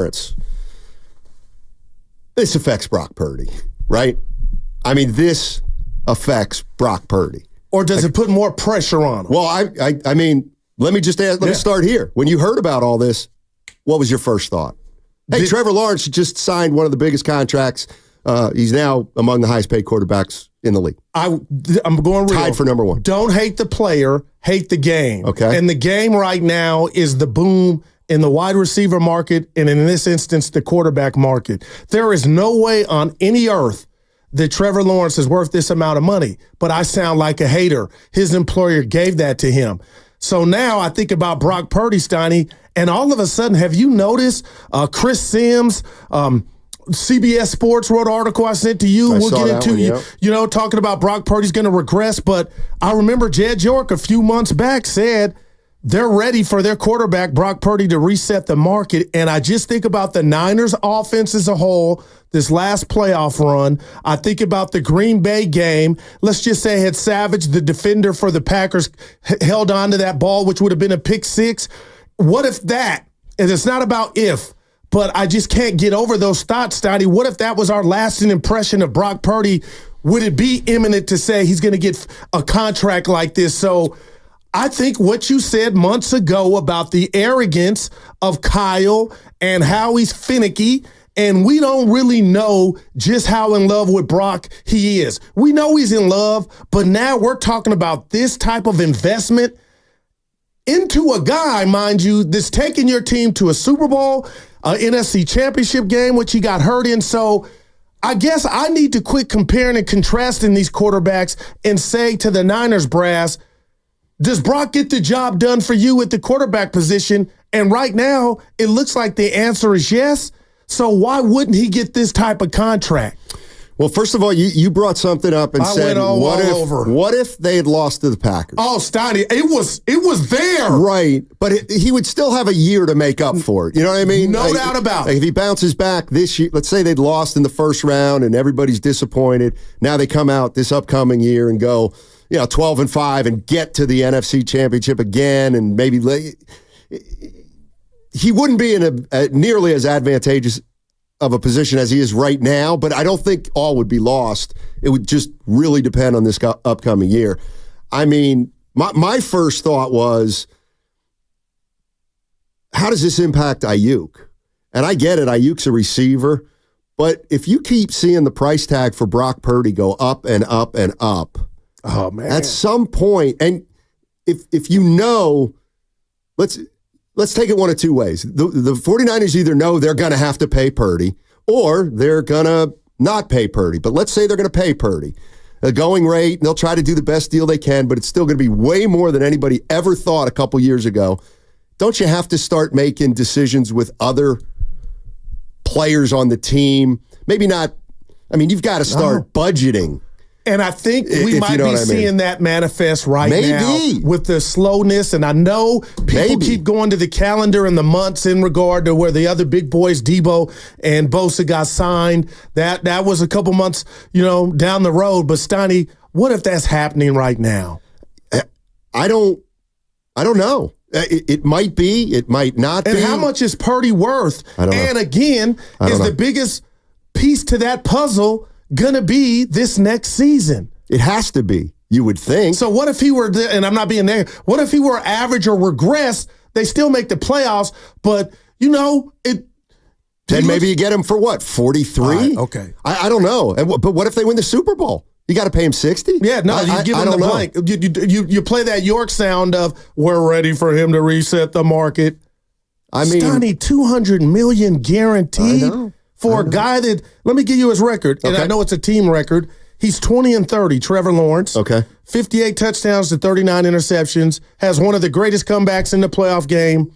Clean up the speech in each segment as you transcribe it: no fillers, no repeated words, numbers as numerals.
Lawrence. This affects Brock Purdy, right? I mean, this affects Brock Purdy. Or does it put more pressure on him? Well, I mean, let me just ask, let me start here. When you heard about all this, what was your first thought? Hey, Trevor Lawrence just signed one of the biggest contracts. He's now among the highest paid quarterbacks in the league. I'm going real. Tied for number one. Don't hate the player, hate the game. Okay. And the game right now is the boom in the wide receiver market, and in this instance, the quarterback market. There is no way on any earth that Trevor Lawrence is worth this amount of money, but I sound like a hater. His employer gave that to him. So now I think about Brock Purdy, Steiny, and all of a sudden, have you noticed Chris Sims, CBS Sports wrote an article I sent to you. We'll get into you know, talking about Brock Purdy's going to regress. But I remember Jed York a few months back said they're ready for their quarterback, Brock Purdy, to reset the market. And I just think about the Niners offense as a whole, this last playoff run. I think about the Green Bay game. Let's just say had Savage, the defender for the Packers, held on to that ball, which would have been a pick six. What if that, and it's not about if, but I just can't get over those thoughts, Steiny. What if that was our lasting impression of Brock Purdy? Would it be imminent to say he's going to get a contract like this? So I think what you said months ago about the arrogance of Kyle and how he's finicky, and we don't really know just how in love with Brock he is. We know he's in love, but now we're talking about this type of investment into a guy, mind you, that's taking your team to a Super Bowl, NFC championship game, which he got hurt in. So I guess I need to quit comparing and contrasting these quarterbacks and say to the Niners brass, does Brock get the job done for you at the quarterback position? And right now, it looks like the answer is yes. So why wouldn't he get this type of contract? Well, first of all, you brought something up and said, what if they had lost to the Packers? Oh, Steiny, it was there. Right, but he would still have a year to make up for it. You know what I mean? No doubt about it. If he bounces back this year, let's say they'd lost in the first round and everybody's disappointed. Now they come out this upcoming year and go, 12-5 and get to the NFC Championship again, and maybe he wouldn't be in a nearly as advantageous of a position as he is right now, but I don't think all would be lost. It would just really depend on this upcoming year. I mean, my first thought was, how does this impact Ayuk? And I get it, Ayuk's a receiver, but if you keep seeing the price tag for Brock Purdy go up and up and up, oh man, at some point, and if you know, let's take it one of two ways. The 49ers either know they're going to have to pay Purdy or they're going to not pay Purdy. But let's say they're going to pay Purdy. The going rate, and they'll try to do the best deal they can, but it's still going to be way more than anybody ever thought a couple years ago. Don't you have to start making decisions with other players on the team? Maybe not. I mean, you've got to start budgeting. And I think we might be seeing that manifest right now with the slowness. And I know people keep going to the calendar and the months in regard to where the other big boys, Debo and Bosa, got signed. That was a couple months, down the road. But Steiny, what if that's happening right now? I don't know. It might be. It might not be. And how much is Purdy worth? I don't know. And again, is the biggest piece to that puzzle going to be this next season? It has to be, you would think. So what if he were, and I'm not being negative, what if he were average or regress? They still make the playoffs, but, Then maybe you get him for what, 43? Okay. I don't know. But what if they win the Super Bowl? You got to pay him 60? Yeah, no, you give him the blank. You play that York sound of, we're ready for him to reset the market. I mean, Steiny, $200 million guaranteed for a guy that, let me give you his record, and I know it's a team record. He's 20-30, Trevor Lawrence. Okay. 58 touchdowns to 39 interceptions, has one of the greatest comebacks in the playoff game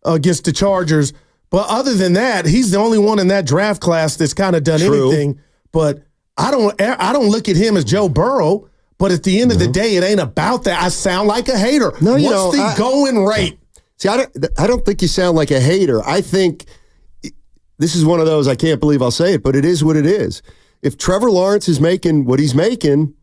against the Chargers. But other than that, he's the only one in that draft class that's kind of done anything. But I don't look at him as Joe Burrow, but at the end of the day, it ain't about that. I sound like a hater. No, What's the going rate? See, I don't think you sound like a hater. I think this is one of those, I can't believe I'll say it, but it is what it is. If Trevor Lawrence is making what he's making,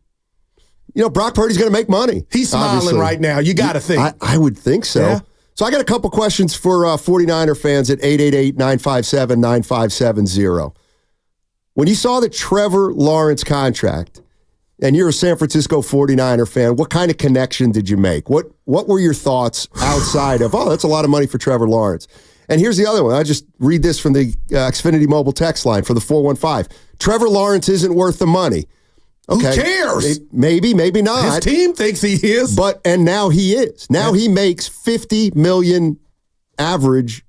Brock Purdy's going to make money. He's smiling right now. You got to think. I would think so. Yeah. So I got a couple questions for 49er fans at 888-957-9570. When you saw the Trevor Lawrence contract, and you're a San Francisco 49er fan, what kind of connection did you make? What were your thoughts outside of, that's a lot of money for Trevor Lawrence? And here's the other one. I just read this from the Xfinity mobile text line for the 415. Trevor Lawrence isn't worth the money. Okay. Who cares? Maybe not. His team thinks he is. And now he is. Now he makes $50 million average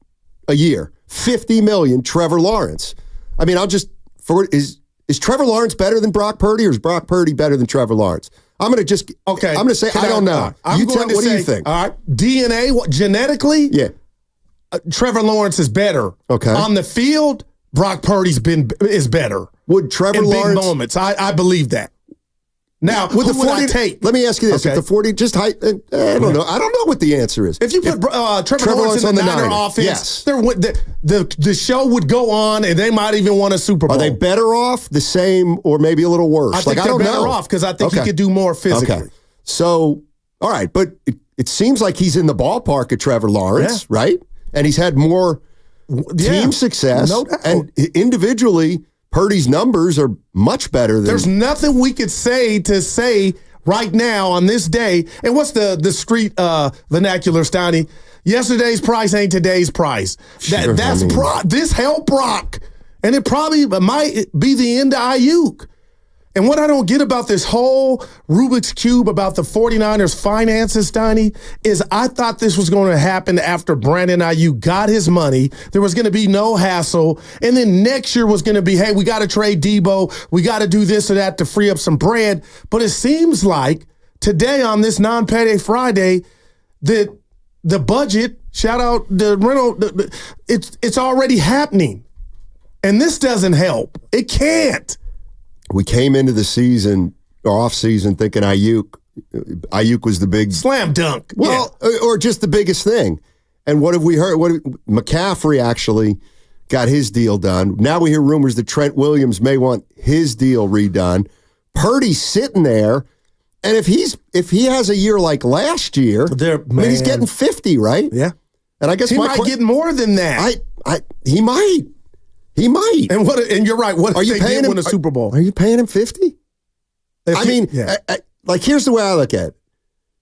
a year. $50 million, Trevor Lawrence. I mean, is Trevor Lawrence better than Brock Purdy, or is Brock Purdy better than Trevor Lawrence? I'm going to say, I don't know. What do you think? All right. DNA, genetically? Yeah. Trevor Lawrence is better. Okay. On the field, Brock Purdy's is better. Would Trevor Lawrence big moments? I believe that. Now, with who the would 40, I take? Let me ask you this: Okay. If the 40, I don't know. I don't know what the answer is. If you put Trevor Lawrence in the Niner offense, yes. the show would go on, and they might even win a Super Bowl. Are they better off, the same, or maybe a little worse? I think they're better off because I think he could do more physically. Okay. So, all right, but it seems like he's in the ballpark of Trevor Lawrence, right? And he's had more team success, no doubt. And individually, Purdy's numbers are much better than. There's nothing we could say right now on this day. And what's the street vernacular, Steiny? Yesterday's price ain't today's price. This helped Brock, and it probably might be the end of Ayuk. And what I don't get about this whole Rubik's Cube about the 49ers finances, Steiny, is I thought this was going to happen after Brandon Ayuk got his money. There was going to be no hassle. And then next year was going to be, hey, we got to trade Debo. We got to do this or that to free up some bread. But it seems like today on this non-payday Friday that the budget, shout out the rental, it's already happening. And this doesn't help. It can't. We came into the season, or off season, thinking Ayuk was the big slam dunk. Well, or just the biggest thing. And what have we heard? McCaffrey actually got his deal done. Now we hear rumors that Trent Williams may want his deal redone. Purdy's sitting there, and if he has a year like last year, he's getting 50, right? Yeah. And I guess he might get more than that. He might. He might. And you're right. What are if you they paying did him? win a Super Bowl? Are you paying him 50? Like, here's the way I look at it.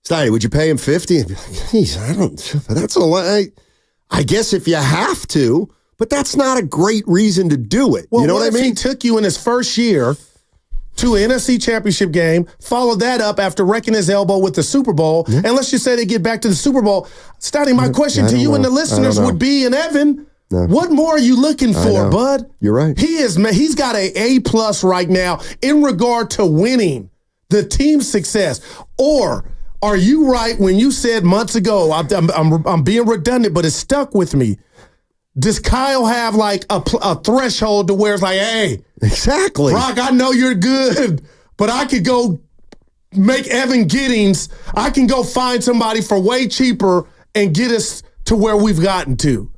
Steiny, would you pay him 50? Geez, that's a lot. I guess if you have to, but that's not a great reason to do it. Well, you know what I mean? He took you in his first year to an NFC Championship game, followed that up after wrecking his elbow with the Super Bowl, and let's just say they get back to the Super Bowl. Steiny, my question to you and the listeners would be, and Evan, what more are you looking for, bud? You're right. He's got an A+ right now in regard to winning the team's success. Or are you right when you said months ago, I'm being redundant, but it stuck with me. Does Kyle have like a threshold to where it's like, hey, exactly, Brock, I know you're good, but I could go make Evan Giddings. I can go find somebody for way cheaper and get us to where we've gotten to.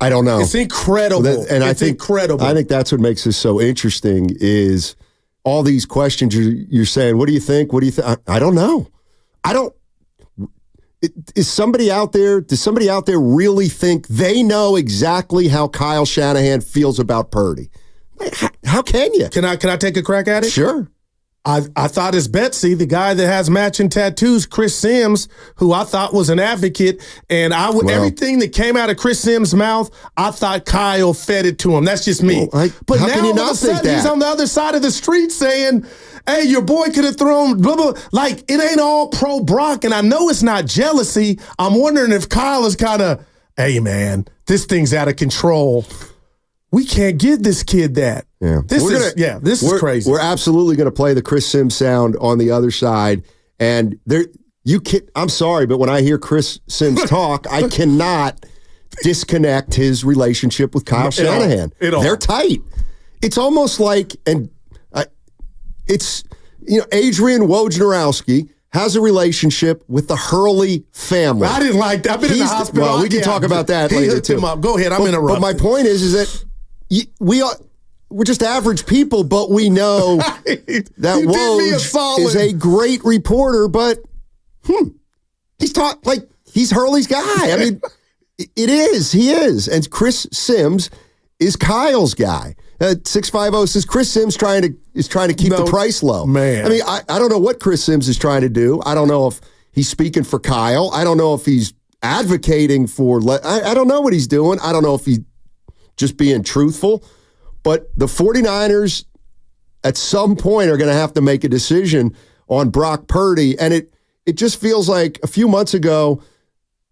I don't know. It's incredible. It's incredible. I think that's what makes this so interesting is all these questions you're saying. What do you think? What do you think? I don't know. Does somebody out there really think they know exactly how Kyle Shanahan feels about Purdy? How can you? Can I take a crack at it? Sure. I thought as Betsy, the guy that has matching tattoos, Chris Sims, who I thought was an advocate, and everything that came out of Chris Sims' mouth, I thought Kyle fed it to him. That's just me. But how now can you all not of a sudden think that? he's on the other side of the street saying, hey, your boy could have thrown blah, blah. Like, it ain't all pro Brock, and I know it's not jealousy. I'm wondering if Kyle is kind of, hey, man, this thing's out of control. We can't give this kid that. Yeah. This is crazy. We're absolutely going to play the Chris Sims sound on the other side. And I'm sorry, but when I hear Chris Sims talk, I cannot disconnect his relationship with Kyle Shanahan. They're tight. It's almost like, Adrian Wojnarowski has a relationship with the Hurley family. I didn't like that. I've been in the hospital. Well, we can talk about that later, too. Him up. Go ahead. I'm interrupting. But my point is that we're just average people, but we know that Woj is a great reporter, but he He's taught like he's Hurley's guy. I mean, it is. He is. And Chris Sims is Kyle's guy. 650 says Chris Sims is trying to keep the price low. Man. I mean, I don't know what Chris Sims is trying to do. I don't know if he's speaking for Kyle. I don't know if he's advocating for. I don't know what he's doing. I don't know if he's just being truthful. But the 49ers at some point are going to have to make a decision on Brock Purdy. And it just feels like a few months ago,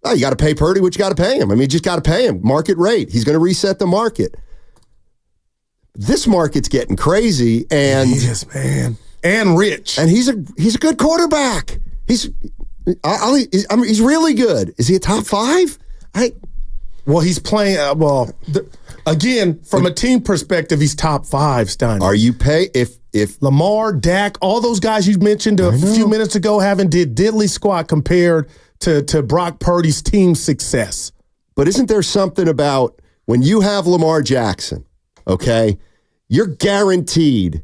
you got to pay Purdy what you got to pay him. I mean, you just got to pay him. Market rate. He's going to reset the market. This market's getting crazy. And he is, man. And rich. And he's a good quarterback. He's really good. Is he a top 5? Well, he's playing, again, from a team perspective, he's top 5, Steiny. Are you if Lamar, Dak, all those guys you mentioned a few minutes ago haven't did diddly squat compared to Brock Purdy's team success. But isn't there something about when you have Lamar Jackson, okay, you're guaranteed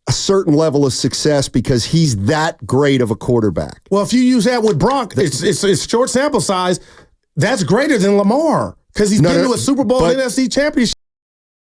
a certain level of success because he's that great of a quarterback. Well, if you use that with Brock, it's short sample size. That's greater than Lamar because he's been to a Super Bowl and NFC championship.